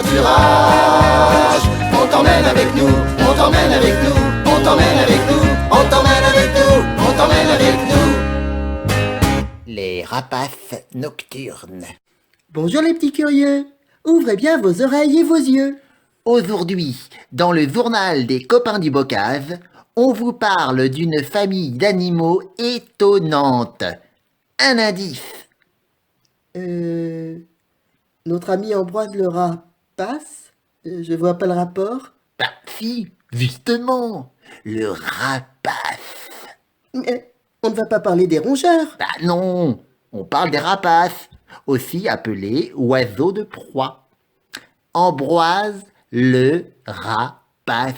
pâturage. On t'emmène avec nous, on t'emmène avec nous, on t'emmène avec nous, on t'emmène avec nous, on t'emmène avec nous. Les rapaces nocturnes. Bonjour les petits curieux, ouvrez bien vos oreilles et vos yeux. Aujourd'hui, dans le journal des copains du Bocase, on vous parle d'une famille d'animaux étonnante. Un indice. Notre ami Ambroise le rat passe. Je vois pas le rapport. Bah si, justement, le rapace. Mais on ne va pas parler des rongeurs. Bah non, on parle des rapaces, aussi appelés oiseaux de proie. Ambroise le rapace.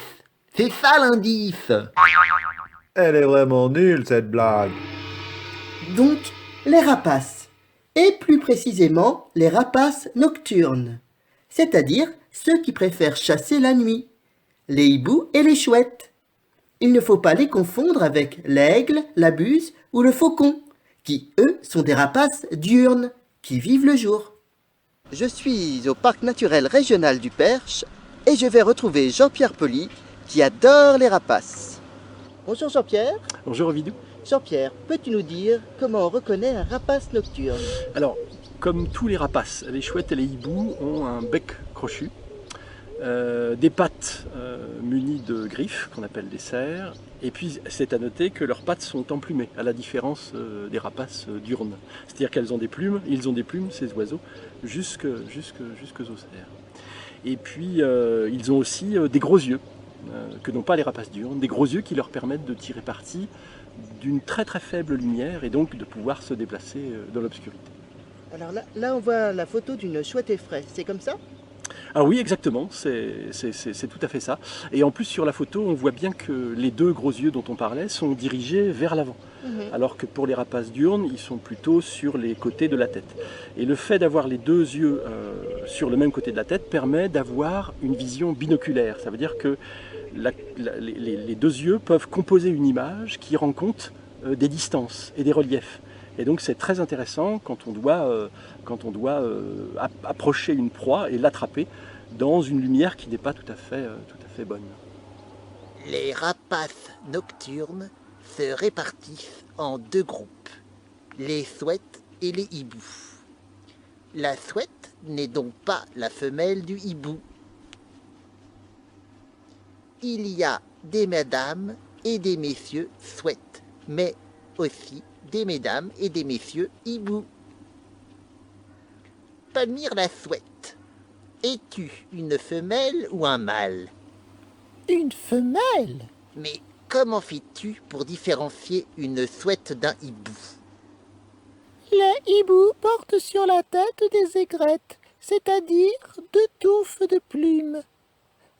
C'est ça l'indice. Elle est vraiment nulle, cette blague. Donc, les rapaces. Et plus précisément, les rapaces nocturnes. C'est-à-dire ceux qui préfèrent chasser la nuit. Les hiboux et les chouettes. Il ne faut pas les confondre avec l'aigle, la buse ou le faucon, qui, eux, sont des rapaces diurnes, qui vivent le jour. Je suis au parc naturel régional du Perche et je vais retrouver Jean-Pierre Poli, qui adore les rapaces. Bonjour Jean-Pierre. Bonjour Ovidou. Jean-Pierre, peux-tu nous dire comment on reconnaît un rapace nocturne? Alors, comme tous les rapaces, les chouettes et les hiboux ont un bec crochu, des pattes munies de griffes, qu'on appelle des serres, et puis c'est à noter que leurs pattes sont emplumées, à la différence des rapaces diurnes. C'est-à-dire qu'elles ont des plumes, ils ont des plumes, ces oiseaux, jusqu'aux serres. Et puis, ils ont aussi des gros yeux, que n'ont pas les rapaces diurnes, des gros yeux qui leur permettent de tirer parti d'une très très faible lumière et donc de pouvoir se déplacer dans l'obscurité. Alors là, on voit la photo d'une chouette effraie, c'est comme ça? Ah oui, exactement, c'est tout à fait ça. Et en plus, sur la photo, on voit bien que les deux gros yeux dont on parlait sont dirigés vers l'avant. Alors que pour les rapaces diurnes, ils sont plutôt sur les côtés de la tête. Et le fait d'avoir les deux yeux sur le même côté de la tête permet d'avoir une vision binoculaire. Ça veut dire que les deux yeux peuvent composer une image qui rend compte des distances et des reliefs. Et donc c'est très intéressant quand on doit approcher une proie et l'attraper dans une lumière qui n'est pas tout à fait bonne. Les rapaces nocturnes se répartissent en deux groupes, les chouettes et les hiboux. La chouette n'est donc pas la femelle du hibou. Il y a des mesdames et des messieurs chouettes, mais aussi des mesdames et des messieurs hiboux. Palmyre la chouette, es-tu une femelle ou un mâle? Une femelle? Mais comment fais-tu pour différencier une chouette d'un hibou? Les hiboux portent sur la tête des aigrettes, c'est-à-dire deux touffes de plumes.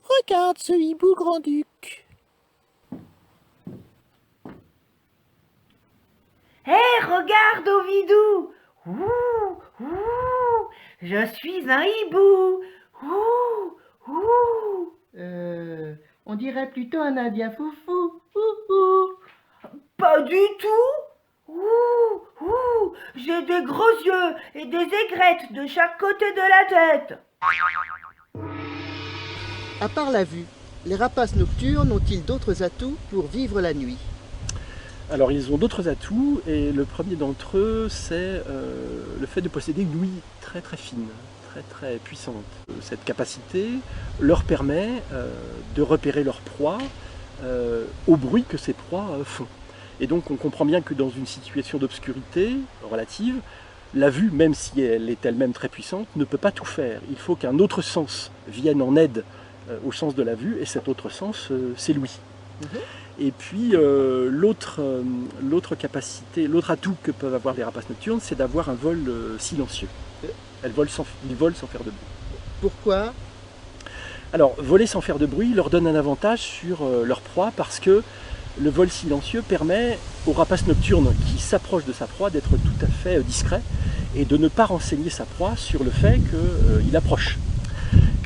Regarde ce hibou grand-duc. Hé, regarde, Ovidou! Ouh, ouh, je suis un hibou! Ouh, ouh. On dirait plutôt un indien foufou. Ouh. Pas du tout! Ouh, ouh, j'ai des gros yeux et des aigrettes de chaque côté de la tête. À part la vue, les rapaces nocturnes ont-ils d'autres atouts pour vivre la nuit? Alors ils ont d'autres atouts et le premier d'entre eux c'est le fait de posséder une ouïe très très fine, très très puissante. Cette capacité leur permet de repérer leurs proies au bruit que ces proies font. Et donc on comprend bien que dans une situation d'obscurité relative, la vue, même si elle est elle-même très puissante, ne peut pas tout faire. Il faut qu'un autre sens vienne en aide au sens de la vue et cet autre sens c'est l'ouïe. Et puis l'autre atout que peuvent avoir les rapaces nocturnes, c'est d'avoir un vol silencieux. Ils volent sans faire de bruit. Pourquoi? Alors, voler sans faire de bruit leur donne un avantage sur leur proie parce que le vol silencieux permet au rapace nocturne qui s'approche de sa proie d'être tout à fait discret et de ne pas renseigner sa proie sur le fait qu'il approche.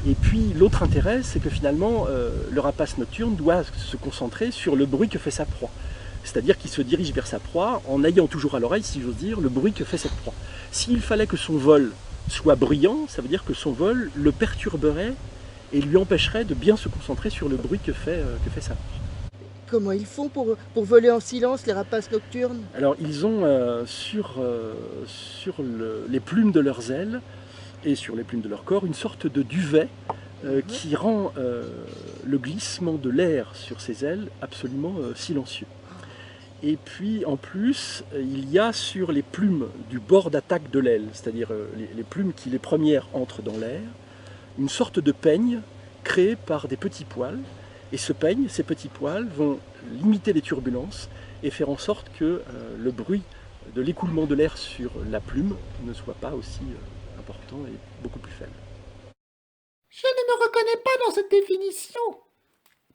Et puis l'autre intérêt, c'est que finalement, le rapace nocturne doit se concentrer sur le bruit que fait sa proie. C'est-à-dire qu'il se dirige vers sa proie en ayant toujours à l'oreille, si j'ose dire, le bruit que fait cette proie. S'il fallait que son vol soit bruyant, ça veut dire que son vol le perturberait et lui empêcherait de bien se concentrer sur le bruit que fait sa marche. Comment ils font pour voler en silence, les rapaces nocturnes? Alors ils ont sur les plumes de leurs ailes et sur les plumes de leur corps une sorte de duvet qui rend le glissement de l'air sur ses ailes absolument silencieux. Et puis en plus, il y a sur les plumes du bord d'attaque de l'aile, c'est-à-dire les plumes qui les premières entrent dans l'air, une sorte de peigne créé par des petits poils. Et ces petits poils vont limiter les turbulences et faire en sorte que le bruit de l'écoulement de l'air sur la plume ne soit pas aussi important et beaucoup plus faible. Je ne me reconnais pas dans cette définition.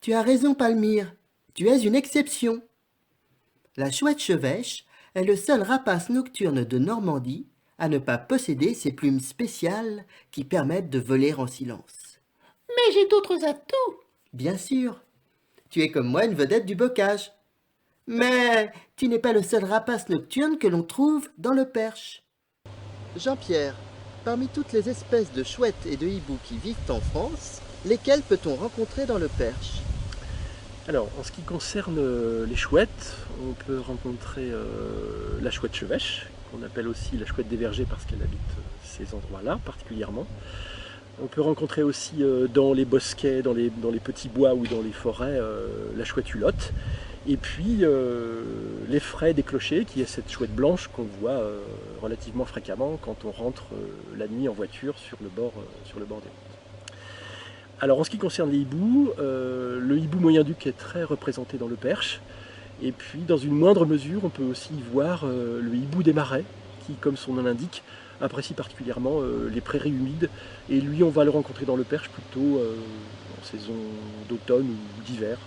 Tu as raison, Palmyre. Tu es une exception. La chouette chevêche est le seul rapace nocturne de Normandie à ne pas posséder ces plumes spéciales qui permettent de voler en silence. Mais j'ai d'autres atouts. Bien sûr, tu es comme moi une vedette du bocage. Mais tu n'es pas le seul rapace nocturne que l'on trouve dans le Perche. Jean-Pierre, parmi toutes les espèces de chouettes et de hiboux qui vivent en France, lesquelles peut-on rencontrer dans le Perche? Alors, en ce qui concerne les chouettes, on peut rencontrer la chouette chevêche, qu'on appelle aussi la chouette des vergers parce qu'elle habite ces endroits-là particulièrement. On peut rencontrer aussi dans les bosquets, dans les petits bois ou dans les forêts, la chouette hulotte. Et puis les fraies des clochers, qui est cette chouette blanche qu'on voit relativement fréquemment quand on rentre la nuit en voiture sur le bord des routes. Alors en ce qui concerne les hiboux, le hibou moyen-duc est très représenté dans le Perche. Et puis dans une moindre mesure, on peut aussi y voir le hibou des marais, qui, comme son nom l'indique, apprécie particulièrement les prairies humides. Et lui, on va le rencontrer dans le Perche plutôt en saison d'automne ou d'hiver.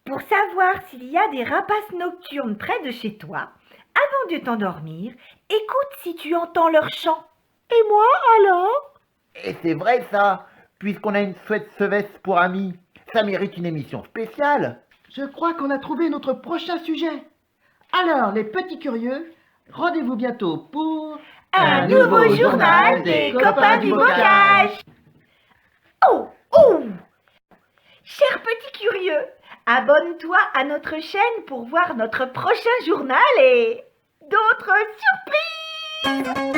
Pour savoir s'il y a des rapaces nocturnes près de chez toi, avant de t'endormir, écoute si tu entends leur chant. Et moi, alors? Et c'est vrai ça, puisqu'on a une chouette chevêche pour amie, ça mérite une émission spéciale. Je crois qu'on a trouvé notre prochain sujet. Alors, les petits curieux, rendez-vous bientôt pour Un nouveau journal des copains du bocage. Oh, oh! Cher petit curieux, abonne-toi à notre chaîne pour voir notre prochain journal et d'autres surprises.